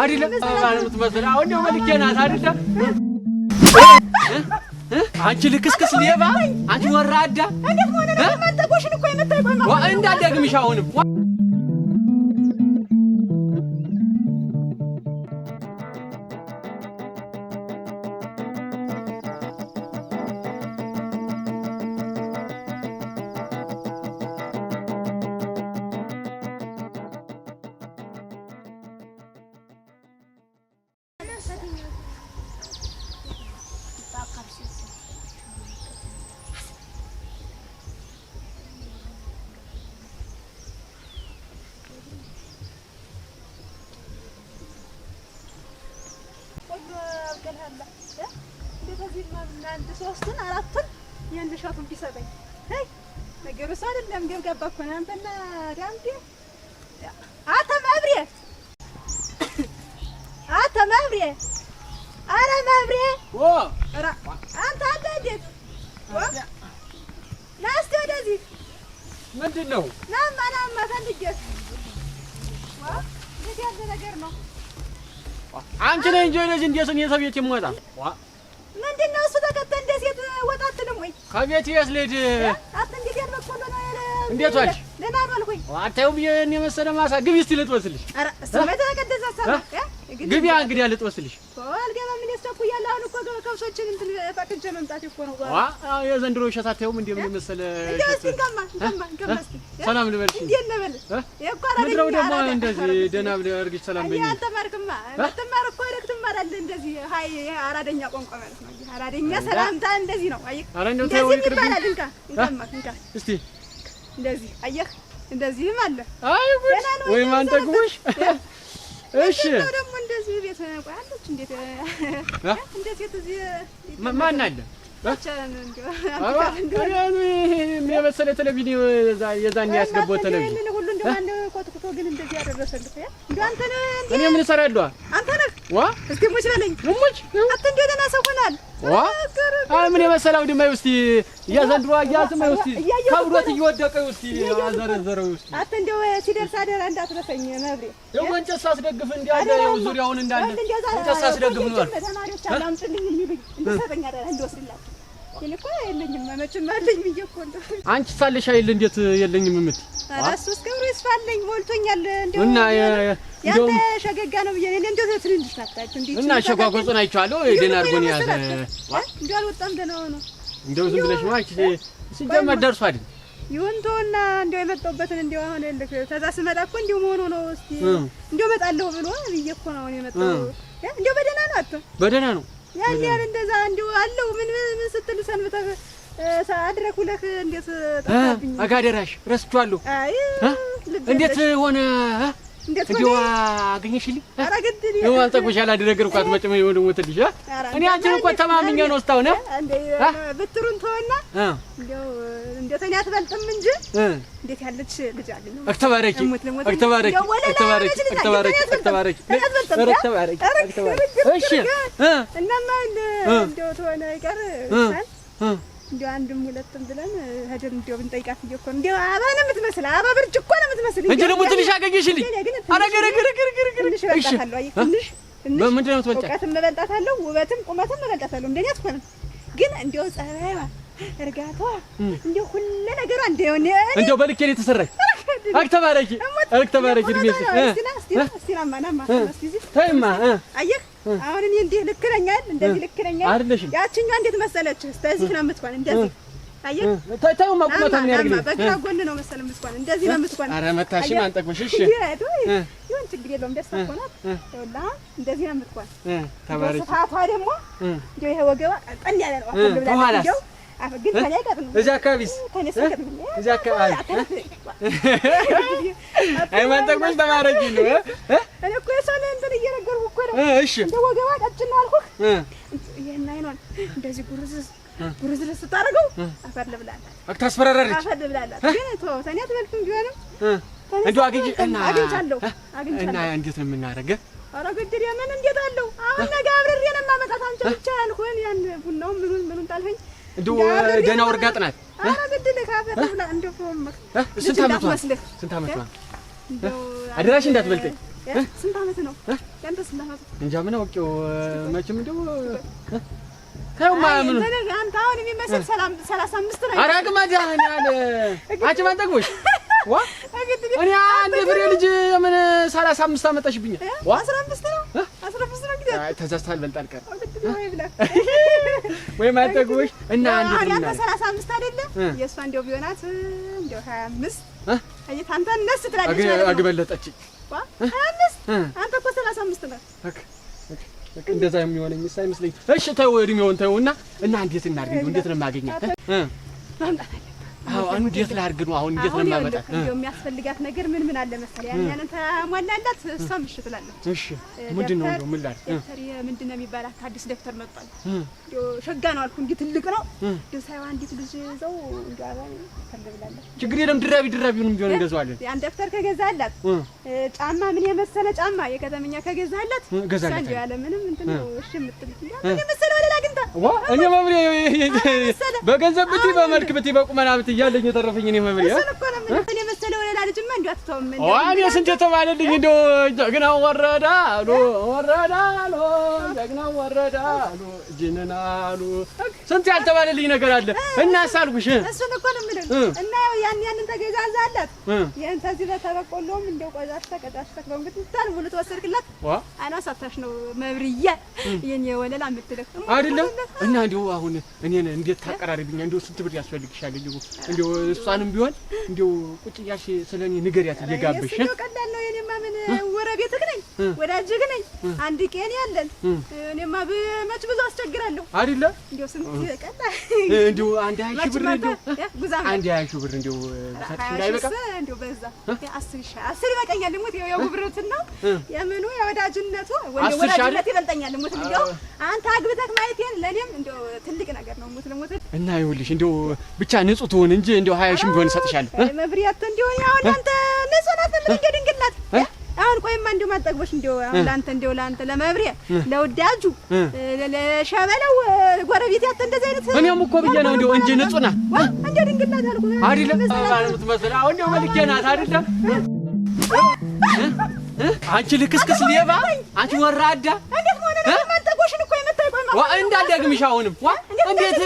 አይደለም የምትመስል አሁን ነው መልኬናት አይደለም አንቺ ልክስክስ ሌባ አንቺ ወራዳ እንዴት ሆነ ነው ማንተቆሽን እኮ የመጣው ቆማ እንዳደግምሽ አሁንም አንድ ሶስቱን አራቱን የአንድ ሻቱን ቢሰጠኝ አይ ነገሩ አይደለም ገብጋባ እኮ ነው አንተና ዳምጤ አተማብሬ አረ ማብሬ ኧረ አንተ እንዴት ናስቲ ወደዚህ ምንድነው ናማ ፈልጌሽ እንዴት ያለ ነገር ነው አንቺ ነኝ እንጂ ወደዚህ እንዴት ነው የሰው ቤት የምወጣ ምንድነው እሱ ተከተል እንደ ሴት ወጣትንም ወይ ከቤት ይስልድ እንዴት ያልበቆሎ ነው እንዴት ዋልሽ ደህና ዋልኩኝ አታዩ ብዬሽ የመሰለ ማሳ ግቢ እስቲ ልጥወስልሽ ኧረ ስመታ ቀደዛ ሰራ ግቢ እንግዲህ ልጥወስልሽ አልገባ ምን ያስተኩያለህ አሁን እኮ ከብሶችን እንትን ፈቅጄ መምጣት እኮ ነው የዘንድሮ እሸት አታዩም እንደ ምን መሰለ ሰላም ልበልሽ እንዴት ነህ በል ምድረው ደግሞ እንደዚህ ደህና ብለህ አድርግሽ ሰላም በይኝ አልተማርክማ ብትማር እኮ ልክ ትማራለህ እንደዚህ ሀይ አራደኛ ቋንቋ ማለት ነው አራደኛ ሰላምታ እንደዚህ ነው አየህ እንደዚህ ይባላል እንካ እስቲ እንደዚህ አየህ እንደዚህም አለ አይ ወይ ማን ጠግቦሽ እሺ ደግሞ እንደዚህ ቤት ቆይ አለች እንዴት እዚህ ማን አለ የመሰለ ቴሌቪዥን የዛን ያስገባው ቴሌቪዥን ይሄንን ሁሉ እንደው አንድ ኮትኩቶ ግን እንደዚህ ያደረሰልህ እንደው አንተ ነህ እኔ ምን እሰራለሁ አንተ ነህ እስኪ ሙች በለኝ ሙች አንተ እንደው ደህና ሰው ሆናል ምን የመሰለው ድማይ እስቲ ያዘንድሮ ያዝመው እስቲ ከብዶት እየወደቀው እስቲ አዘረዘረው እስቲ አንተ እንደው ሲደርስ አደራ እንዳትረሰኝ መብሬ የወንጨት ሳስደግፍ እንዳለ ያው ዙሪያውን እንዳለ ወንጨት ሳስደግፍ ነው ተማሪዎች አላምጥልኝ የሚሉኝ እንደሰጠኝ አደራ እንደወስድላችሁ እኮ የለኝም መቼም አለኝ ብዬሽ እኮ እንደው አንቺ ሳለሽ አይደል እንዴት የለኝም የምት አራሱስ ገብሩ ይስፋልኝ ሞልቶኛል እንደው እና ያንተ ሸገጋ ነው ብዬ እኔ እንደው ትንሽ ናታችሁ እንዴ እና ሸጓጓጹን አይቻለሁ ደና አርጎን ያዘ እንደው አልወጣም ደና ነው እንደው ዝም ብለሽ ማች ሲጀመር ደርሶ አይደል ይወንቶና እንደው የመጣሁበትን እንደው አሁን ልክ ተዛ ስመጣ እኮ እንደው መሆኑ ነው እስቲ እንደው መጣለሁ ብሎ ብዬሽ እኮ ነው የመጣው እንደው በደና ነው አጥቶ በደና ነው ያን እንደዛ እንደው አለው ምን ስትል ሰንብተህ አድረኩልህ እንዴት ተጣብኝ አጋደራሽ ረስቷለሁ አይ እንዴት ሆነ እንዴት እንደው አገኘሽልኝ አረግድኝ ነው አንጠቁሽ ያላደረግርኳት መጨመ ወደ ሞተልሽ እኔ አንቺን እኮ ተማምኜ ነው ስታውነ እንዴ ብትሩን ተወና እንደው እንዴት እኔ አትበልጥም እንጂ እንዴት ያለች ልጅ አለኝ አክተባረኪ እሺ እናማ እንደው ተወና ይቀር እንደው አንድም ሁለትም ብለን ሄደን እንደው ብንጠይቃት እኮ እንደው አባ ነው የምትመስል አባ ብርጭቆ ነው የምትመስል እንጂ ደግሞ ትንሽ አገኘሽልኝ አረገረገረገረ እሺ ትንሽ በምንድን ነው የምትበልጣት እውቀትም መበልጣታለሁ ውበትም ቁመትም መበልጣታለሁ እንደኔ አትሆንም ግን እንደው ጸባይዋ እርጋታዋ እንደው ሁሉ ነገሯ እንደው በልኬ ነው የተሰራች አክተባረኪ ድሜስ እስቲ ናማ ታይማ አየህ አሁን እኔ እንዴ ልክ ነኝ እንደዚህ ልክ ነኝ አይደለሽም ያቺኛው እንዴት መሰለች እስከዚህ ነው የምትሆን እንደዚህ አየህ ታው ማቁመታ ምን ያርግልኝ በግራ ጎን ነው መሰለ የምትሆን እንደዚህ ነው የምትሆን ኧረ መታሽም አንጠቅሽ እሺ ይሁን ችግር የለውም ደስ አቆናት ይኸውልህ እንደዚህ ነው የምትሆን ተባረኪ ስፋቷ ደግሞ እንደው ይሄ ወገባ ቀን ያለ ነው አሁን ብላ ግን ከላይ ቀጥም እዚህ አካባቢስ እዚህ አካባቢ አይ ማንጠቅሽ ተባረኪ ነው እኔ እኮ የሰለ እንትን እየነገርኩ እኮ ነው እሺ እንደው ወገባ ቀጭን ነው አልኩህ ይሄን አይኗን እንደዚህ ጉርዝ ስታረገው አፈር ልብላላት አክታስፈራራለች አፈር ልብላላት ግን ተው ተኔ አትበልጥም ቢሆንም እንደው አግኝቻለሁ እና እንዴት ነው የምናደርገው ኧረ ግድር የምን እንዴት አለው አሁን ነገ አብሬ ነው የማመጣት አንቺ ብቻ ያልኩህን ያን ቡናው ምኑን ታልፈኝ እንደው ደህና ወርጋጥ ናት ኧረ ግድር ካፈር ልብላ እንደው ፎም ስንት አመቷ እንደው አድራሽ እንዳትበልጠኝ ስንት ዓመት ነው ያንተ? ስንት ዓመት እንጃ ምን አውቄው መቼም እንደው ታውማ ምን አንተ አሁን የሚመስል 35 ነው። ኧረ ግማዳህን ያለ አንቺ ማን ጠግቦሽ ዋ እኔ አንድ ፍሬ ልጅ ምን 35 አመጣሽብኛል? ዋ 15 ነው 15 ነው እንግዲህ ተዛዝታል በልጣል ቀር ወይ ማን ጠግቦሽ እና አንድ ፍሬ አንተ 35 አይደለ? የእሷ እንደው ቢሆናት እንደው 25 አየት አንተ እነሱ ትላለች አግበለጠች ዋ 25 አንተ እኮ 35 ነው። እንደዛ የሚሆነኝ ሳይመስለኝ። እሺ ተው እድሜውን ተውና እና እንዴት እናድርግ? እንዴት ነው የማገኛት? ማምጣት አለ። አዎ እንዴት ላድርግ ነው አሁን? እንዴት ነው የማመጣት? እንደው የሚያስፈልጋት ነገር ምን አለ መሰለኝ? ያንን ተሟላላት እሷም እሺ ትላለች። እሺ ምንድነው እንደው ምን ላድርግ? ደብተር ምንድነው የሚባላት አዲስ ደብተር መጥቷል። እንደው ሸጋ ነው አልኩ እንዴ ትልቅ ነው። እንደው ሳይዋ እንዴት ልጅ ዘው እንጋባ ተልብላለች። ችግር የለም ድራቢውንም ቢሆን እንገዛዋለን። ያን ደብተር ከገዛላት ጫማ ምን የመሰለ ጫማ የከተመኛ ከገዛላት ገዛላት ያለ ምንም እንትን ነው እሺ የምትል ምን የመሰለ ወለላ ግንታ ዋ እኔ መብሬ በገንዘብ ብትይ በመልክ ብትይ በቁመና ብትይ ያለኝ የተረፈኝ እኔ መብሬ እሱን እኮ ነው ምን እኔ መሰለ ወለላ ልጅማ እንዴ አትተውም እንዴ እኔ ስንት ተባለልኝ እንደው ጀግናው ወረዳ አሉ ጀግናው ወረዳ አሉ ጅንና አሉ ስንት ያልተባለልኝ ነገር አለ እና ሳልኩሽ እሱን እኮ ነው የምልህ እና ያንን ተገዛዛላት ያን ተዚህ በተበቆሎም እንደው ቆዛሽታ ቀዳሽታ በእንግዲህ ሙሉ ተወሰድክላት አይኗ ሳታሽ ነው መብርያ የኔ ወለላ የምትልህ አይደለም እና እንደው አሁን እኔን እንዴት ታቀራርብኛ እንደው ስንት ብር ያስፈልግሻል እንደው እሷንም ቢሆን እንደው ቁጭ እያልሽ ስለኔ ንገሪያት እየጋበሽ እንደው ቀላል ነው የኔማ ምን ወረቤትህ ነኝ ወዳጅህ ነኝ አንድ ቀን ያለን እኔማ በመች ብዙ አስቸግራለሁ አይደለ እንደው ስንት ቀላል እንደው አንድ 20 ብር እንደው አንድ 20 ብር እንደው ሰጥሽ እንዳይበቃ እንደው በዛ 10 ይበቃኛል ልሙት ያው ጉብርትና የምኑ የወዳጅነቱ ወዳጅነት ይበልጠኛል ልሙት እንደው አንተ አግብተህ ማየቴን ለኔም እንደው ትልቅ ነገር ነው ልሙት እና ይኸውልሽ እንደው ብቻ ንጹህ ትሆን እንጂ እንደው 20 ሺህ ቢሆን እሰጥሻለሁ መብሪያት እንደው አሁን አንተ ነሰናት ምን እንደድንግላት አሁን ቆይማ እንደው ማጠግቦሽ እንደው አሁን ላንተ እንደው ላንተ ለመብሪያ ለውዳጁ ለሸበለው ጎረቤት ያተ እንደዚህ አይነት እኔም እኮ ብዬ ነው እንደው እንጂ ንጹህ ናት እንደው ድንግላት አልኩ አይደለም የምትመስል አሁን እንደው መልኬ ናት አይደለም አንቺ ልክስክስ ሌባ አንቺ ወራዳ እንዴት ሆነ ነው ማጠግቦሽን እኮ የመታይ ቆይማ እንዳልደግምሽ አሁንም እንዴት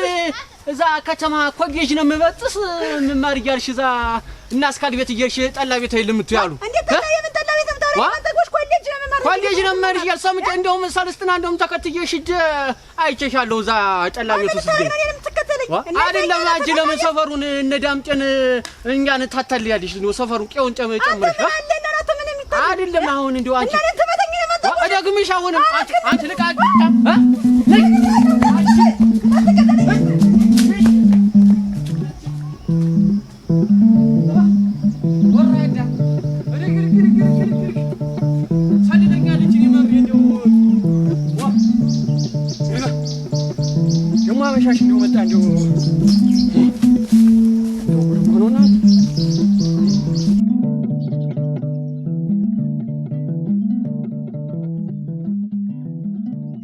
እዛ ከተማ ኮሌጅ ነው የምበጥስ መማር እያልሽ እዛ እና እስካል ቤት እየርሽ ጠላ ቤት አይልምቱ ያሉ እንዴት ጠላ ቤት ምታረግ ማጠግቦሽ ኮሌጅ ነው የምማር ኮሌጅ ነው የምማር እያል ሰምቼ እንደውም ሰልስትና እንደውም ተከትዬሽ አይቼሻለሁ እዛ ጠላ ቤት ውስጥ አይደለም አንቺ ለምን ሰፈሩን እነዳምጨን እኛን ታታልያለሽ ነው ሰፈሩን ቄውን ጨምረሽ አይደለም አሁን እንደው አንቺ ደግምሽ አሁንም አንቺ ልቃቅ ማመሻሽ እንደው መጣ እንደው